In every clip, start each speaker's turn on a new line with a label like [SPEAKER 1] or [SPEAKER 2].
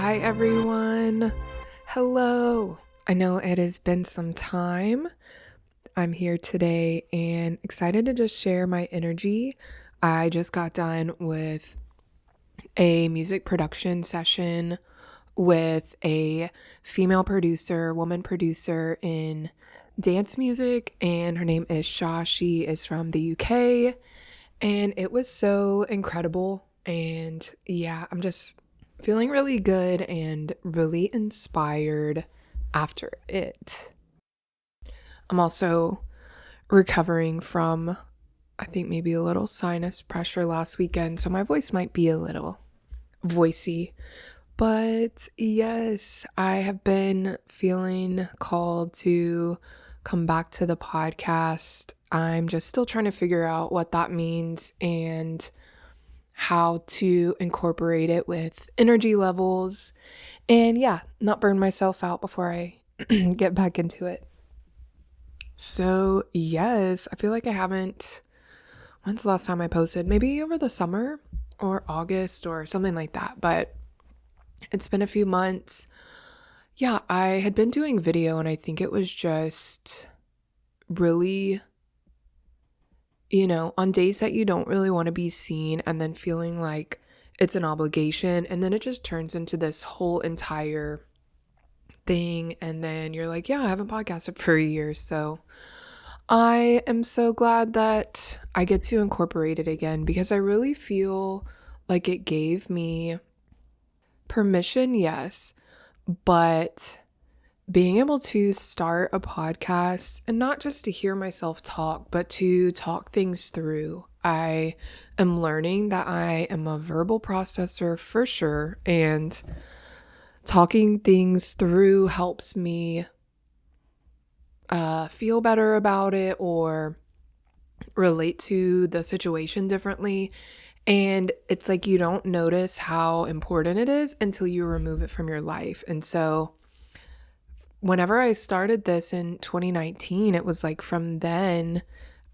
[SPEAKER 1] Hi everyone. Hello. I know it has been some time. I'm here today and excited to just share my energy. I just got done with a music production session with a female producer, woman producer in dance music, and her name is Shah. She is from the UK, and it was so incredible. And yeah, I'm just feeling really good and really inspired after it. I'm also recovering from, I think, maybe a little sinus pressure last weekend, so my voice might be a little voicey. But yes, I have been feeling called to come back to the podcast. I'm just still trying to figure out what that means and how to incorporate it with energy levels and yeah, not burn myself out before I get back into it. So, yes, I feel like I haven't. When's the last time I posted? Maybe over the summer or August or something like that, but it's been a few months. Yeah, I had been doing video and I think it was just really, on days that you don't really want to be seen and then feeling like it's an obligation. And then it just turns into this whole entire thing. And then you're like, yeah, I haven't podcasted for a year. So I am so glad that I get to incorporate it again because I really feel like it gave me permission, yes, but being able to start a podcast and not just to hear myself talk, but to talk things through. I am learning that I am a verbal processor for sure, and talking things through helps me feel better about it or relate to the situation differently. And it's like you don't notice how important it is until you remove it from your life. And so whenever I started this in 2019, it was like from then,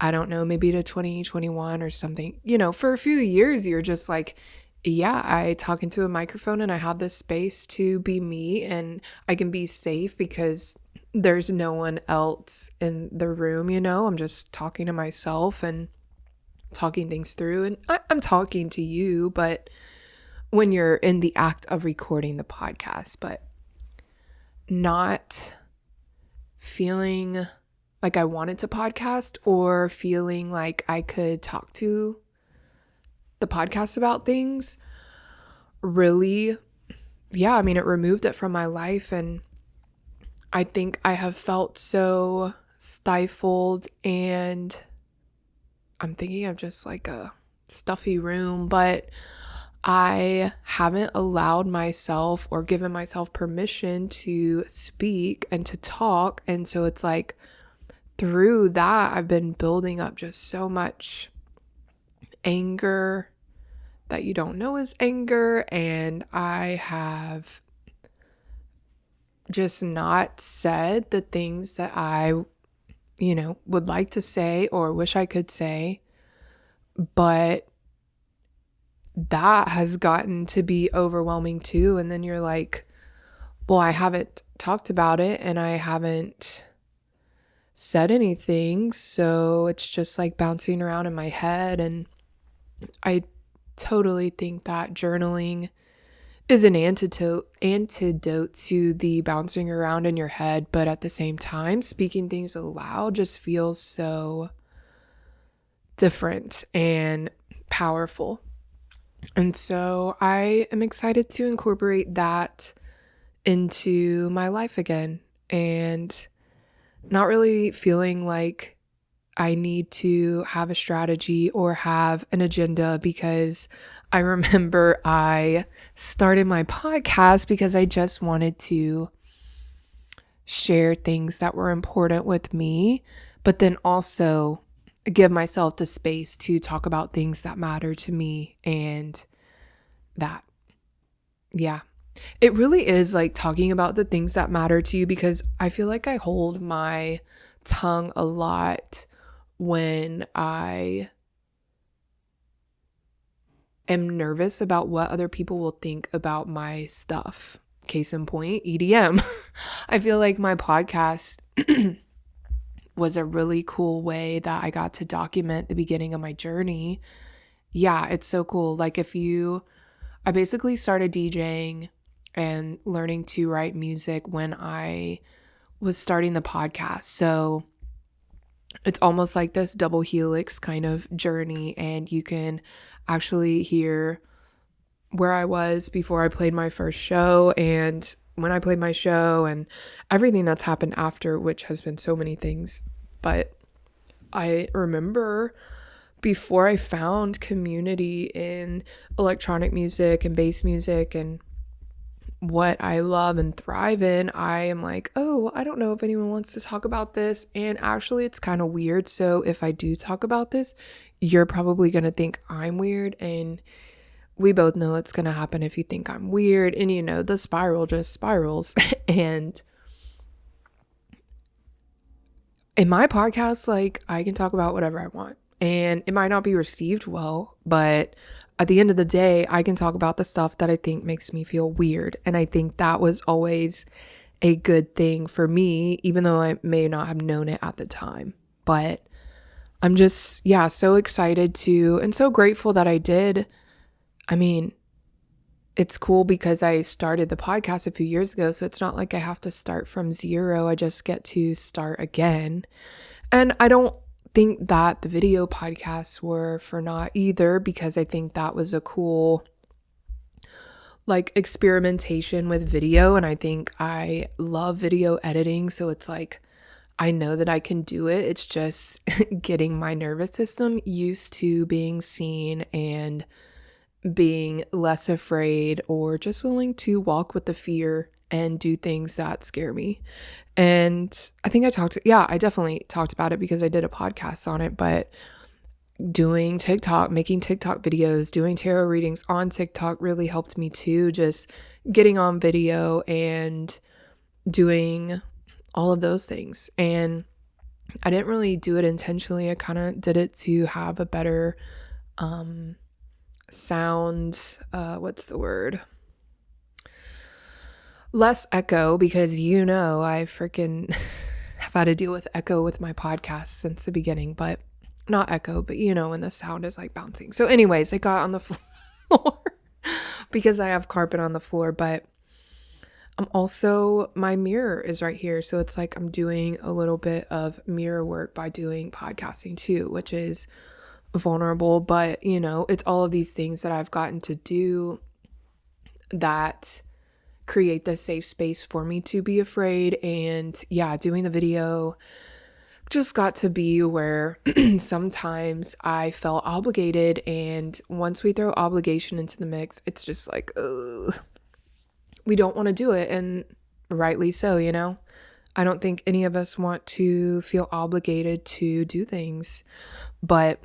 [SPEAKER 1] I don't know, maybe to 2021 or something, for a few years, you're just like, yeah, I talk into a microphone and I have this space to be me and I can be safe because there's no one else in the room, I'm just talking to myself and talking things through. And I'm talking to you, but when you're in the act of recording the podcast, but not feeling like I wanted to podcast or feeling like I could talk to the podcast about things really, yeah, I mean, it removed it from my life. And I think I have felt so stifled and I'm thinking of just like a stuffy room, but I haven't allowed myself or given myself permission to speak and to talk. And so it's like through that, I've been building up just so much anger that you don't know is anger. And I have just not said the things that I, would like to say or wish I could say. But that has gotten to be overwhelming too. And then you're like, well, I haven't talked about it and I haven't said anything. So it's just like bouncing around in my head. And I totally think that journaling is an antidote to the bouncing around in your head. But at the same time, speaking things aloud just feels so different and powerful. And so I am excited to incorporate that into my life again and not really feeling like I need to have a strategy or have an agenda because I remember I started my podcast because I just wanted to share things that were important with me, but then also give myself the space to talk about things that matter to me and that. Yeah. It really is like talking about the things that matter to you because I feel like I hold my tongue a lot when I am nervous about what other people will think about my stuff. case in point, EDM. I feel like my podcast was a really cool way that I got to document the beginning of my journey. Yeah, it's so cool. Like I basically started DJing and learning to write music when I was starting the podcast. So it's almost like this double helix kind of journey, and you can actually hear where I was before I played my first show and when I played my show and everything that's happened after, which has been so many things. But I remember before I found community in electronic music and bass music and what I love and thrive in, I am like, oh, well, I don't know if anyone wants to talk about this. And actually, it's kind of weird. So if I do talk about this, you're probably going to think I'm weird. And we both know it's going to happen if you think I'm weird. And, the spiral just spirals. And in my podcast, like, I can talk about whatever I want. And it might not be received well, but at the end of the day, I can talk about the stuff that I think makes me feel weird. And I think that was always a good thing for me, even though I may not have known it at the time. But I'm just, so excited to, and so grateful that I did. I mean, it's cool because I started the podcast a few years ago, so it's not like I have to start from zero. I just get to start again. And I don't think that the video podcasts were for naught either, because I think that was a cool like experimentation with video, and I think I love video editing, so it's like I know that I can do it. It's just getting my nervous system used to being seen and being less afraid, or just willing to walk with the fear and do things that scare me. And I think I definitely talked about it because I did a podcast on it, but doing TikTok, making TikTok videos, doing tarot readings on TikTok really helped me too. Just getting on video and doing all of those things. And I didn't really do it intentionally. I kind of did it to have a better sound, what's the word? Less echo, because I freaking have had to deal with echo with my podcast since the beginning, but not echo, but when the sound is like bouncing. So anyways, I got on the floor because I have carpet on the floor, but I'm also, my mirror is right here. So it's like I'm doing a little bit of mirror work by doing podcasting too, which is vulnerable, but it's all of these things that I've gotten to do that create this safe space for me to be afraid. And doing the video just got to be where sometimes I felt obligated, and once we throw obligation into the mix, it's just like, ugh, we don't want to do it, and rightly so. I don't think any of us want to feel obligated to do things. But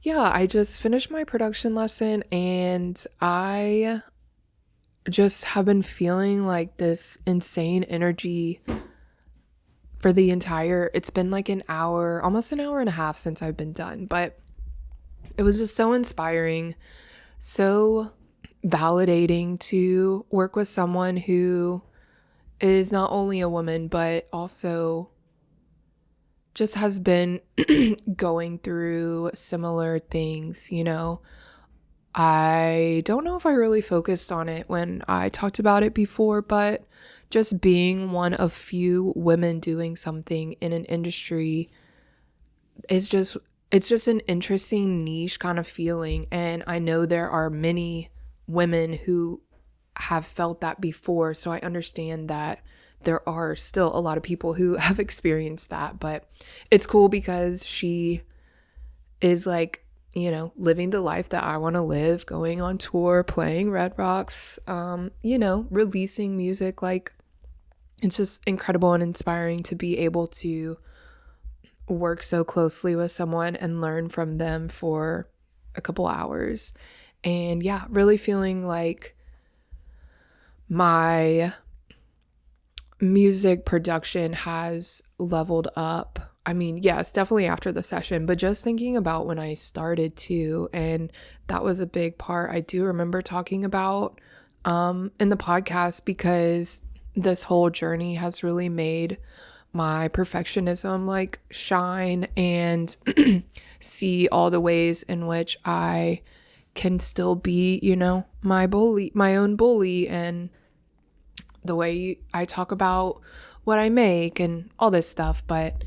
[SPEAKER 1] I just finished my production lesson, and I just have been feeling like this insane energy for it's been like an hour, almost an hour and a half since I've been done, but it was just so inspiring, so validating to work with someone who is not only a woman, but also just has been going through similar things. I don't know if I really focused on it when I talked about it before, but just being one of few women doing something in an industry it's just an interesting niche kind of feeling. And I know there are many women who have felt that before, so I understand that there are still a lot of people who have experienced that. But it's cool because she is like, living the life that I want to live, going on tour, playing Red Rocks, releasing music. Like, it's just incredible and inspiring to be able to work so closely with someone and learn from them for a couple hours. And really feeling like my music production has leveled up. I mean, yes, definitely after the session, but just thinking about when I started too, and that was a big part. I do remember talking about in the podcast because this whole journey has really made my perfectionism like shine and see all the ways in which I can still be, my own bully, and the way I talk about what I make and all this stuff. But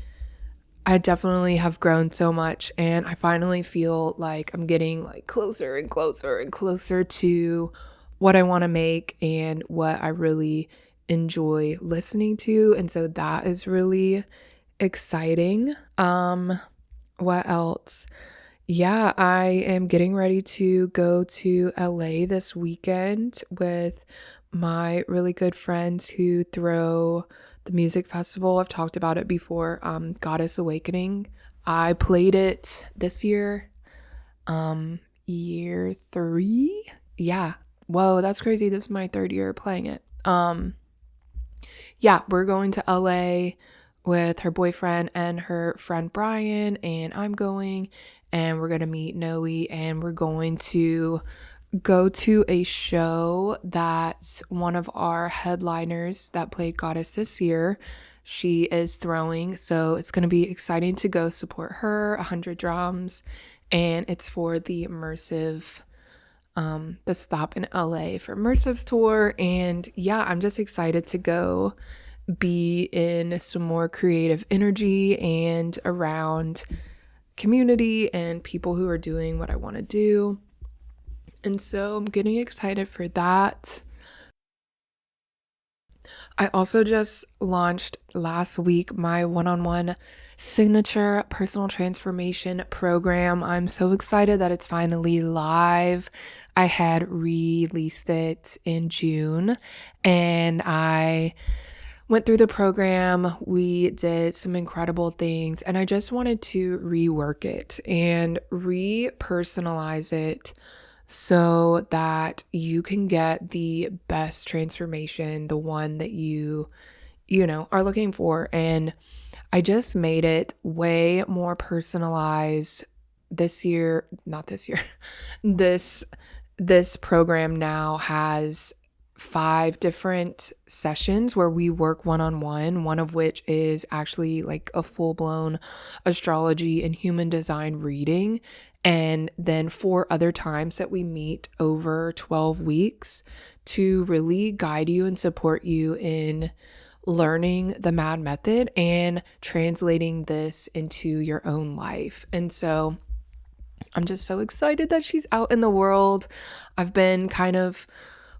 [SPEAKER 1] I definitely have grown so much, and I finally feel like I'm getting like closer and closer and closer to what I want to make and what I really enjoy listening to. And so that is really exciting. What else? Yeah, I am getting ready to go to LA this weekend with my really good friends who throw the music festival. I've talked about it before, Goddess Awakening. I played it this year, year 3. Yeah. Whoa, that's crazy. This is my 3rd year playing it. Yeah, we're going to LA with her boyfriend and her friend Brian, and I'm going, and we're going to meet Noe, and we're going to go to a show that one of our headliners that played Goddess this year, she is throwing. So it's going to be exciting to go support her, 100 drums, and it's for the the stop in LA for Immersive's tour. And yeah, I'm just excited to go be in some more creative energy and around community and people who are doing what I want to do. And so I'm getting excited for that. I also just launched last week my one-on-one signature personal transformation program. I'm so excited that it's finally live. I had released it in June, and I went through the program. We did some incredible things, and I just wanted to rework it and re-personalize it so that you can get the best transformation, the one that you are looking for. And I just made it way more personalized this year, not this year. This program now has 5 different sessions where we work one-on-one, one of which is actually like a full-blown astrology and human design reading, and then 4 other times that we meet over 12 weeks to really guide you and support you in learning the MAD method and translating this into your own life. And so I'm just so excited that she's out in the world. I've been kind of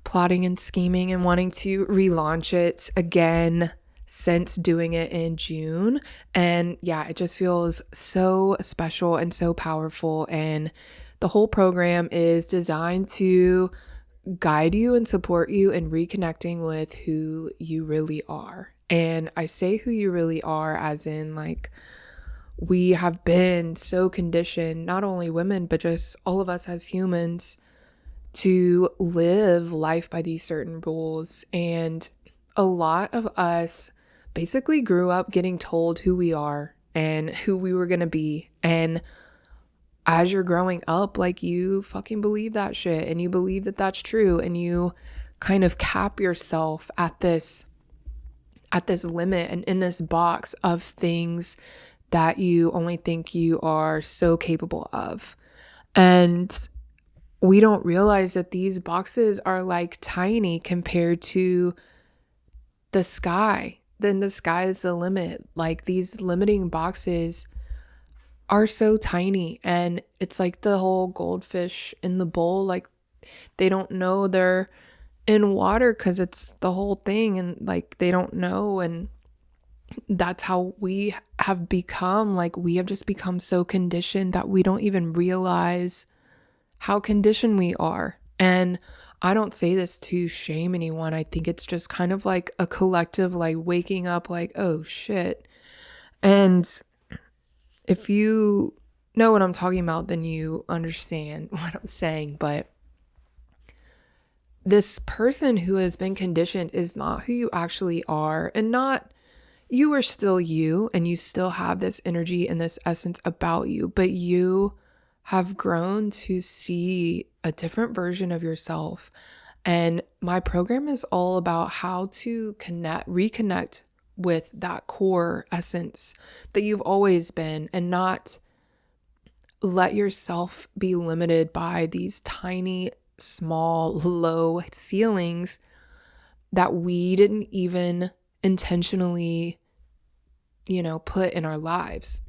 [SPEAKER 1] plotting and scheming and wanting to relaunch it again since doing it in June. And yeah, it just feels so special and so powerful. And the whole program is designed to guide you and support you in reconnecting with who you really are. And I say who you really are as in like, we have been so conditioned, not only women, but just all of us as humans, to live life by these certain rules. And a lot of us basically grew up getting told who we are and who we were going to be. And as you're growing up, like, you fucking believe that shit and you believe that that's true, and you kind of cap yourself at this limit and in this box of things that you only think you are so capable of. And we don't realize that these boxes are like tiny compared to the sky. Then the sky is the limit. Like, these limiting boxes are so tiny, and it's like the whole goldfish in the bowl. Like, they don't know they're in water because it's the whole thing, and like they don't know. And that's how we have become. Like, we have just become so conditioned that we don't even realize how conditioned we are. And I don't say this to shame anyone. I think it's just kind of like a collective, like, waking up, like, oh shit. And if you know what I'm talking about, then you understand what I'm saying. But this person who has been conditioned is not who you actually are, and not, you are still you, and you still have this energy and this essence about you, but you have grown to see a different version of yourself. And my program is all about how to reconnect with that core essence that you've always been, and not let yourself be limited by these tiny, small, low ceilings that we didn't even intentionally, put in our lives.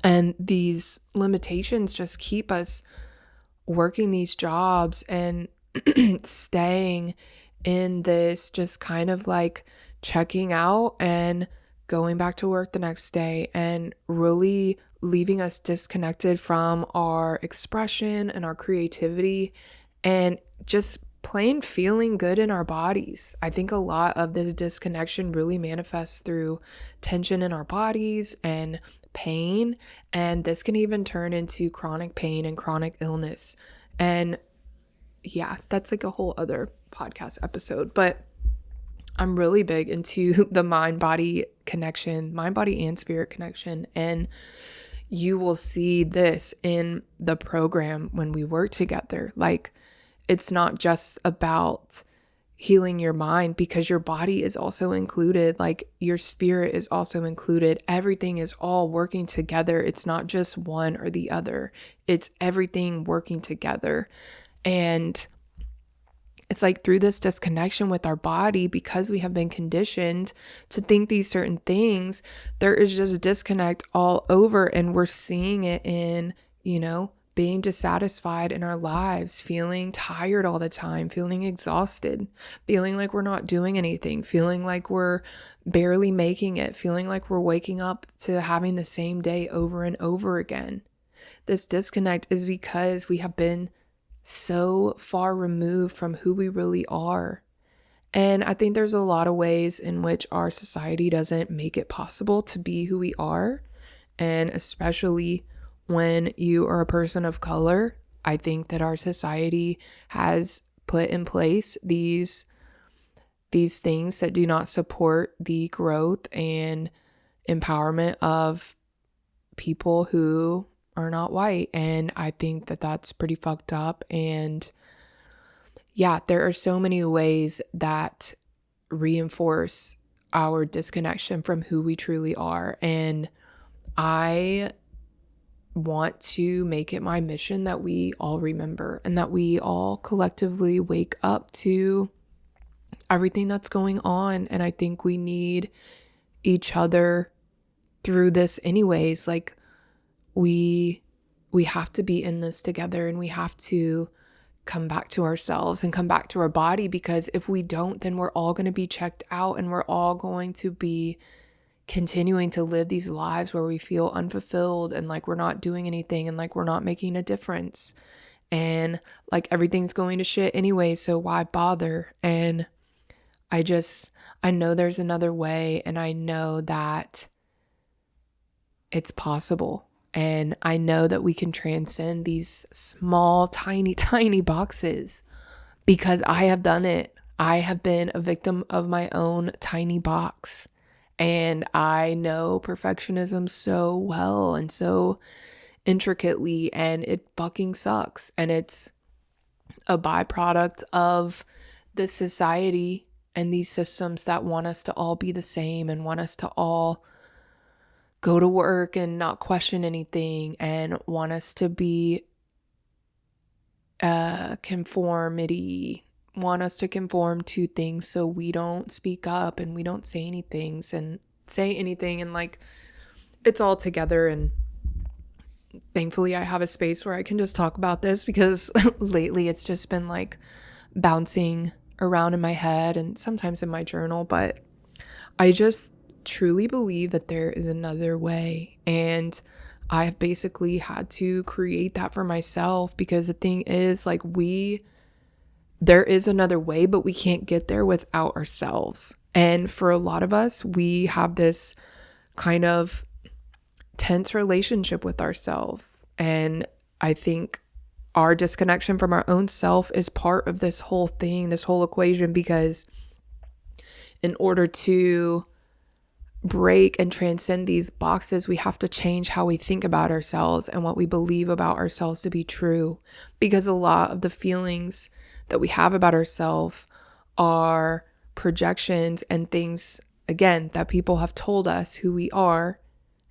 [SPEAKER 1] And these limitations just keep us working these jobs and staying in this just kind of like checking out and going back to work the next day, and really leaving us disconnected from our expression and our creativity and just plain feeling good in our bodies. I think a lot of this disconnection really manifests through tension in our bodies and pain, and this can even turn into chronic pain and chronic illness. And yeah, that's like a whole other podcast episode, but I'm really big into the mind-body connection, mind-body and spirit connection. And you will see this in the program when we work together. Like, it's not just about healing your mind, because your body is also included. Like, your spirit is also included. Everything is all working together. It's not just one or the other. It's everything working together. And it's like through this disconnection with our body, because we have been conditioned to think these certain things, there is just a disconnect all over. And we're seeing it in, being dissatisfied in our lives, feeling tired all the time, feeling exhausted, feeling like we're not doing anything, feeling like we're barely making it, feeling like we're waking up to having the same day over and over again. This disconnect is because we have been so far removed from who we really are. And I think there's a lot of ways in which our society doesn't make it possible to be who we are. And especially when you are a person of color, I think that our society has put in place these things that do not support the growth and empowerment of people who are not white. And I think that that's pretty fucked up. And yeah, there are so many ways that reinforce our disconnection from who we truly are. And I want to make it my mission that we all remember, and that we all collectively wake up to everything that's going on. And I think we need each other through this anyways. Like, we have to be in this together, and we have to come back to ourselves and come back to our body, because if we don't, then we're all going to be checked out, and we're all going to be continuing to live these lives where we feel unfulfilled and like we're not doing anything and like we're not making a difference, and like everything's going to shit anyway, so why bother? And I know there's another way, and I know that it's possible. And I know that we can transcend these small, tiny, tiny boxes, because I have done it. I have been a victim of my own tiny box. And I know perfectionism so well and so intricately, and it fucking sucks. And it's a byproduct of this society and these systems that want us to all be the same and want us to all go to work and not question anything, and want us to be conformity, want us to conform to things so we don't speak up and we don't say anything, and like it's all together. And thankfully I have a space where I can just talk about this, because lately it's just been like bouncing around in my head and sometimes in my journal. But I just truly believe that there is another way, and I have basically had to create that for myself, because the thing is, like, there is another way, but we can't get there without ourselves. And for a lot of us, we have this kind of tense relationship with ourselves, and I think our disconnection from our own self is part of this whole thing, this whole equation, because in order to break and transcend these boxes, we have to change how we think about ourselves and what we believe about ourselves to be true. Because a lot of the feelings that we have about ourselves are projections and things, again, that people have told us who we are,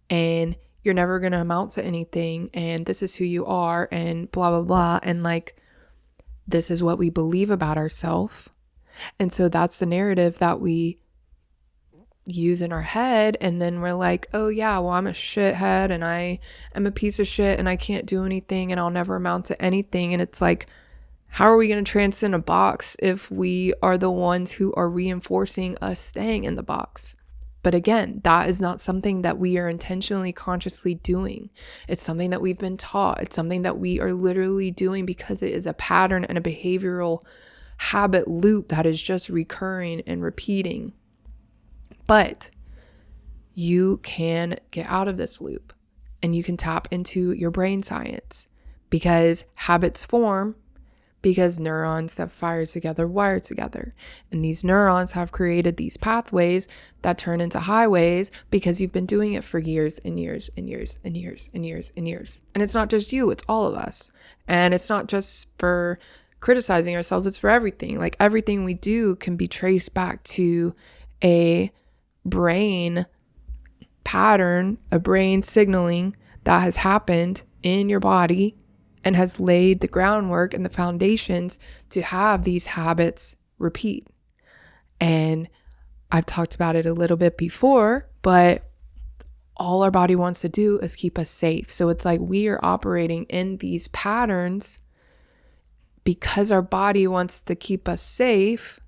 [SPEAKER 1] and you're never going to amount to anything, and this is who you are, and blah, blah, blah. And like, this is what we believe about ourselves. And so that's the narrative that we use in our head. And then we're like, oh yeah, well, I'm a shithead and I am a piece of shit and I can't do anything and I'll never amount to anything. And it's like, how are we going to transcend a box if we are the ones who are reinforcing us staying in the box? But again, that is not something that we are intentionally, consciously doing. It's something that we've been taught. It's something that we are literally doing because it is a pattern and a behavioral habit loop that is just recurring and repeating. But you can get out of this loop and you can tap into your brain science, because habits form because neurons that fire together wire together. And these neurons have created these pathways that turn into highways because you've been doing it for years and years and years and years and years and years. And it's not just you, it's all of us. And it's not just for criticizing ourselves, it's for everything. Like, everything we do can be traced back to a brain pattern, a brain signaling that has happened in your body and has laid the groundwork and the foundations to have these habits repeat. And I've talked about it a little bit before, but all our body wants to do is keep us safe. So it's like we are operating in these patterns because our body wants to keep us safe,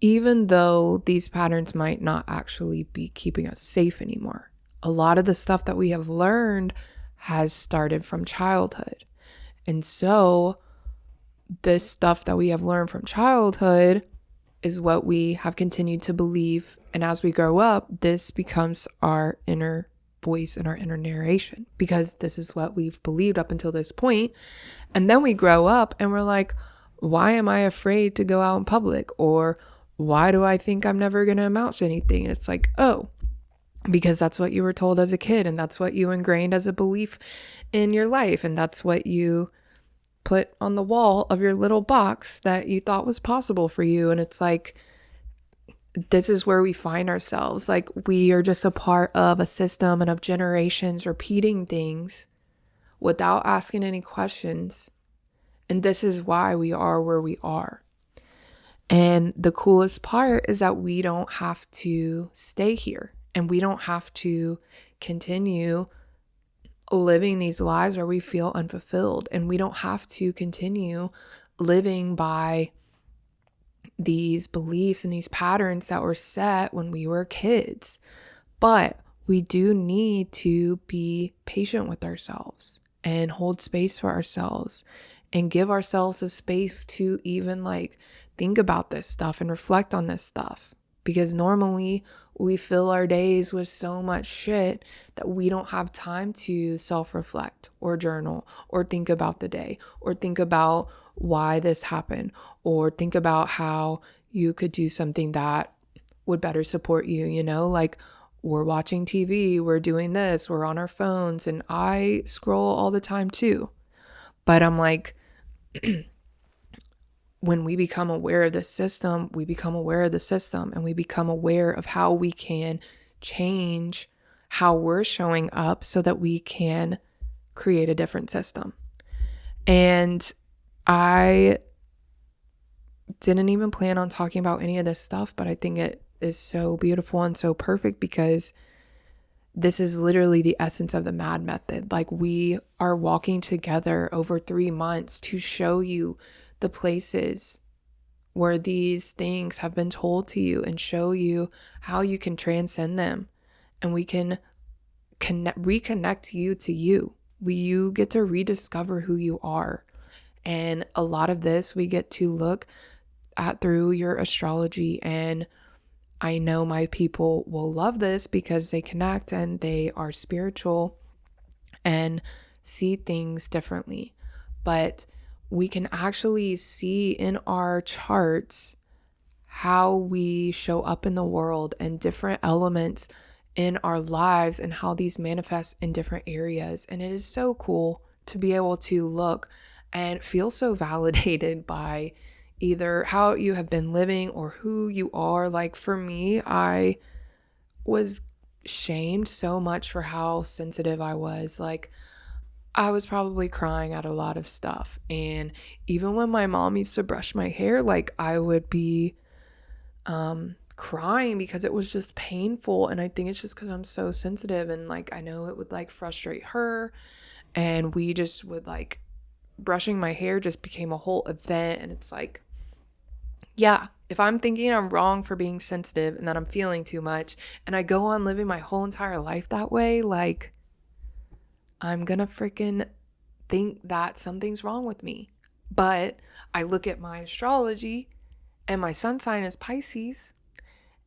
[SPEAKER 1] even though these patterns might not actually be keeping us safe anymore. A lot of the stuff that we have learned has started from childhood. And so this stuff that we have learned from childhood is what we have continued to believe. And as we grow up, this becomes our inner voice and our inner narration, because this is what we've believed up until this point. And then we grow up and we're like, why am I afraid to go out in public? Or why do I think I'm never going to amount to anything? And it's like, oh, because that's what you were told as a kid, and that's what you ingrained as a belief in your life, and that's what you put on the wall of your little box that you thought was possible for you. And it's like, this is where we find ourselves. Like, we are just a part of a system and of generations repeating things without asking any questions. And this is why we are where we are. And the coolest part is that we don't have to stay here, and we don't have to continue living these lives where we feel unfulfilled, and we don't have to continue living by these beliefs and these patterns that were set when we were kids. But we do need to be patient with ourselves and hold space for ourselves and give ourselves a space to even like think about this stuff and reflect on this stuff. Because normally we fill our days with so much shit that we don't have time to self-reflect or journal or think about the day or think about why this happened or think about how you could do something that would better support you, you know? Like, we're watching TV, we're doing this, we're on our phones, and I scroll all the time too. But I'm like, when we become aware of the system, we become aware of the system, and we become aware of how we can change how we're showing up so that we can create a different system. And I didn't even plan on talking about any of this stuff, but I think it is so beautiful and so perfect, because this is literally the essence of the MAD method. Like, we are walking together over 3 months to show you the places where these things have been told to you and show you how you can transcend them. And we can reconnect you to you. You get to rediscover who you are. And a lot of this we get to look at through your astrology. And I know my people will love this because they connect and they are spiritual and see things differently. But we can actually see in our charts how we show up in the world and different elements in our lives and how these manifest in different areas. And it is so cool to be able to look and feel so validated by either how you have been living or who you are. Like for me, I was shamed so much for how sensitive I was. Like I was probably crying at a lot of stuff. And even when my mom used to brush my hair, like I would be crying because it was just painful. And I think it's just because I'm so sensitive, and like I know it would like frustrate her. And we just would like, brushing my hair just became a whole event. And it's like, yeah, if I'm thinking I'm wrong for being sensitive and that I'm feeling too much, and I go on living my whole entire life that way, like I'm gonna freaking think that something's wrong with me. But I look at my astrology and my sun sign is Pisces,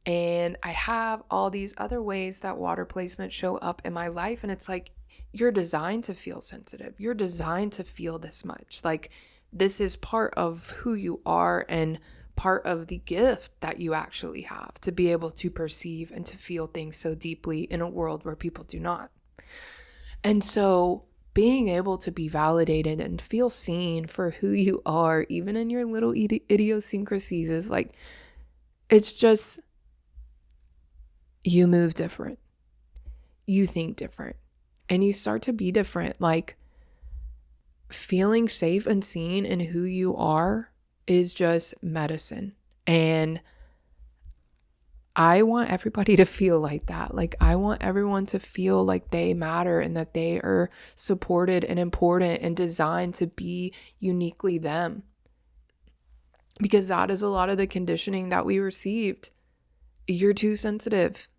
[SPEAKER 1] and I have all these other ways that water placements show up in my life. And it's like, you're designed to feel sensitive. You're designed to feel this much. Like, this is part of who you are and part of the gift that you actually have to be able to perceive and to feel things so deeply in a world where people do not. And so, being able to be validated and feel seen for who you are, even in your little idiosyncrasies, is like, it's just, you move different, you think different, and you start to be different. Like feeling safe and seen in who you are is just medicine. And I want everybody to feel like that. Like I want everyone to feel like they matter and that they are supported and important and designed to be uniquely them. Because that is a lot of the conditioning that we received. You're too sensitive.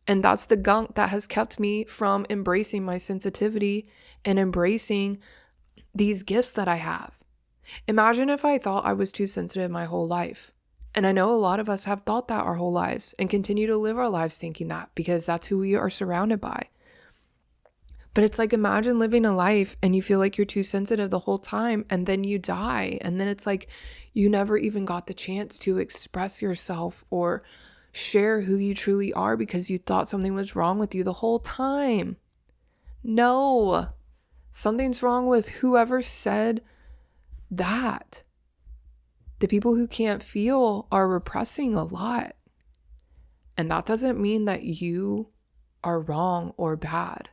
[SPEAKER 1] And that's the gunk that has kept me from embracing my sensitivity and embracing these gifts that I have. Imagine if I thought I was too sensitive my whole life. And I know a lot of us have thought that our whole lives and continue to live our lives thinking that because that's who we are surrounded by. But it's like, imagine living a life and you feel like you're too sensitive the whole time, and then you die. And then it's like you never even got the chance to express yourself or share who you truly are because you thought something was wrong with you the whole time. No, something's wrong with whoever said that. The people who can't feel are repressing a lot. And that doesn't mean that you are wrong or bad.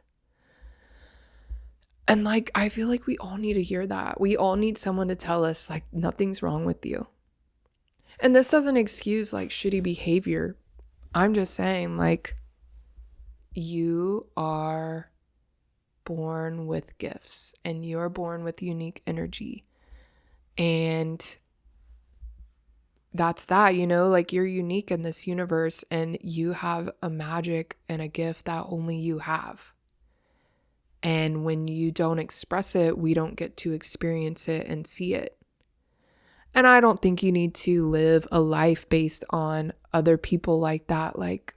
[SPEAKER 1] And like, I feel like we all need to hear that. We all need someone to tell us like nothing's wrong with you. And this doesn't excuse like shitty behavior. I'm just saying like, you are born with gifts and you're born with unique energy. And that's that, you know, like you're unique in this universe and you have a magic and a gift that only you have. And when you don't express it, we don't get to experience it and see it. And I don't think you need to live a life based on other people like that. Like,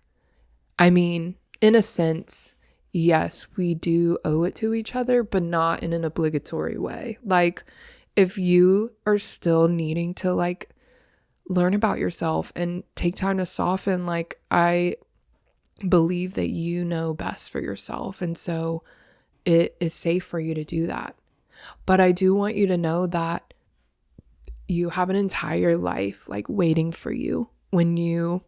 [SPEAKER 1] I mean, in a sense, yes, we do owe it to each other, but not in an obligatory way. Like, if you are still needing to like learn about yourself and take time to soften, like, I believe that you know best for yourself. And so it is safe for you to do that. But I do want you to know that you have an entire life like waiting for you when you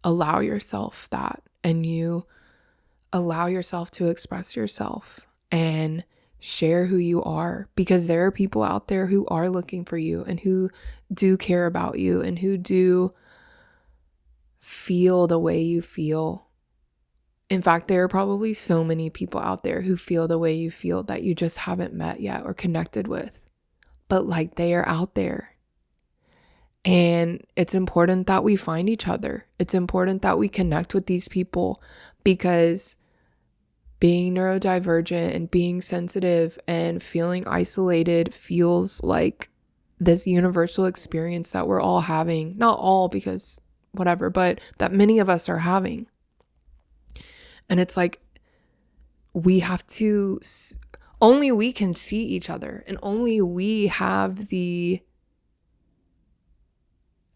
[SPEAKER 1] allow yourself that and you allow yourself to express yourself and share who you are, because there are people out there who are looking for you and who do care about you and who do feel the way you feel. In fact, there are probably so many people out there who feel the way you feel that you just haven't met yet or connected with. But like, they are out there. And it's important that we find each other. It's important that we connect with these people, because being neurodivergent and being sensitive and feeling isolated feels like this universal experience that we're all having. Not all, because whatever, but that many of us are having. And it's like, we have to, only we can see each other, and only we have the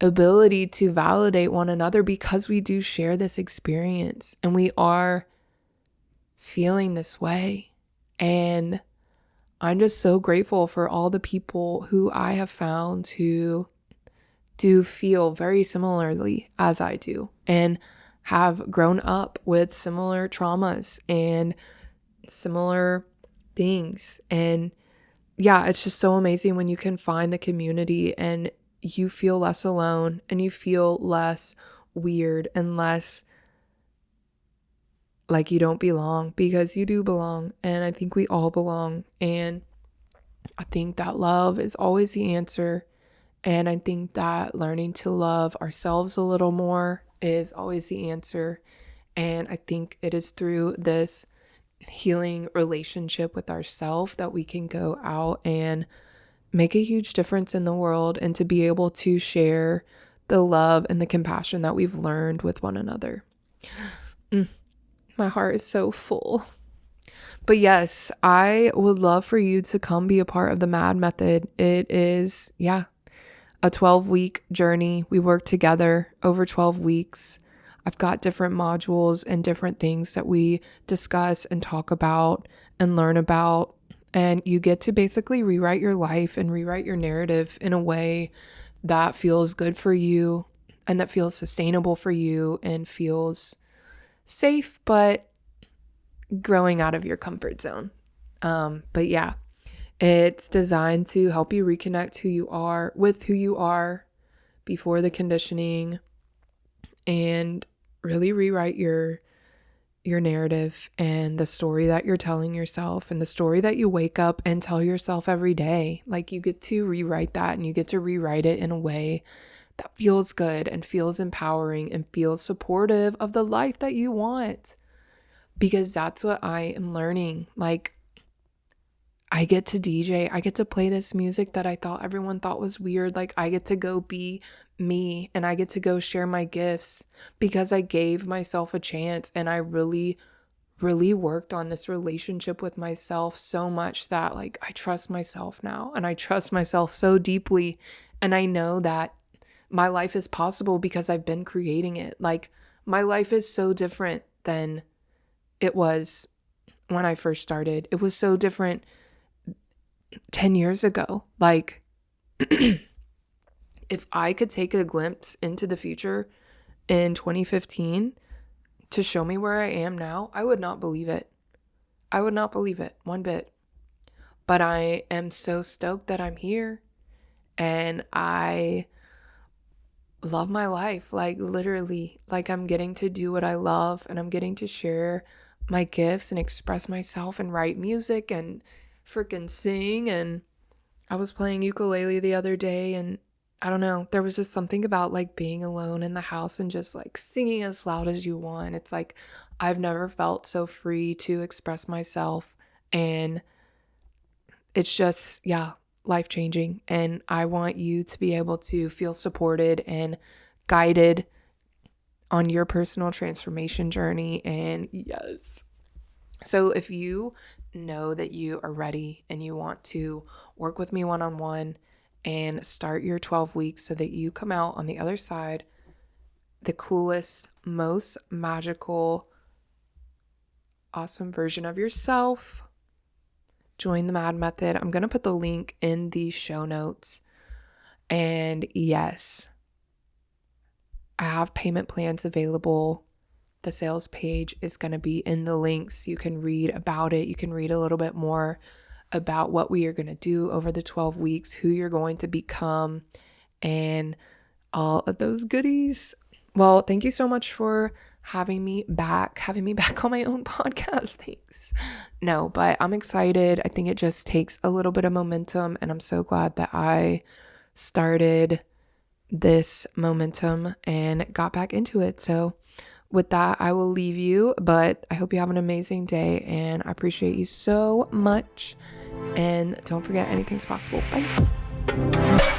[SPEAKER 1] ability to validate one another, because we do share this experience and we are feeling this way. And I'm just so grateful for all the people who I have found who do feel very similarly as I do and have grown up with similar traumas and similar things. And yeah, it's just so amazing when you can find the community and you feel less alone and you feel less weird and less like you don't belong, because you do belong. And I think we all belong. And I think that love is always the answer. And I think that learning to love ourselves a little more is always the answer. And I think it is through this healing relationship with ourselves that we can go out and make a huge difference in the world, and to be able to share the love and the compassion that we've learned with one another. My heart is so full. But yes, I would love for you to come be a part of the MAD method. It is, a 12-week journey. We work together over 12 weeks. I've got different modules and different things that we discuss and talk about and learn about. And you get to basically rewrite your life and rewrite your narrative in a way that feels good for you and that feels sustainable for you and feels safe, but growing out of your comfort zone. But yeah, it's designed to help you reconnect who you are with who you are before the conditioning, and really rewrite your narrative and the story that you're telling yourself and the story that you wake up and tell yourself every day. Like, you get to rewrite that, and you get to rewrite it in a way that feels good and feels empowering and feels supportive of the life that you want. Because that's what I am learning. Like, I get to DJ, I get to play this music that I thought everyone thought was weird. Like, I get to go be me, and I get to go share my gifts because I gave myself a chance, and I really, really worked on this relationship with myself so much that, like, I trust myself now, and I trust myself so deeply. And I know that my life is possible because I've been creating it. Like, my life is so different than it was when I first started. It was so different 10 years ago. Like, if I could take a glimpse into the future in 2015 to show me where I am now, I would not believe it. I would not believe it one bit. But I am so stoked that I'm here, and I love my life. Like, literally, like, I'm getting to do what I love, and I'm getting to share my gifts and express myself and write music and freaking sing. And I was playing ukulele the other day, and I don't know, there was just something about like being alone in the house and just like singing as loud as you want. It's like, I've never felt so free to express myself, and it's just, life-changing. And I want you to be able to feel supported and guided on your personal transformation journey. And yes, so if you know that you are ready and you want to work with me one-on-one and start your 12 weeks so that you come out on the other side the coolest, most magical, awesome version of yourself, join the MAD method. I'm going to put the link in the show notes. And yes, I have payment plans available. The sales page is going to be in the links. You can read about it. You can read a little bit more about what we are going to do over the 12 weeks, who you're going to become, and all of those goodies. Well, thank you so much for having me back on my own podcast. Thanks. No, but I'm excited. I think it just takes a little bit of momentum, and I'm so glad that I started this momentum and got back into it. So with that, I will leave you, but I hope you have an amazing day, and I appreciate you so much. And don't forget, anything's possible. Bye.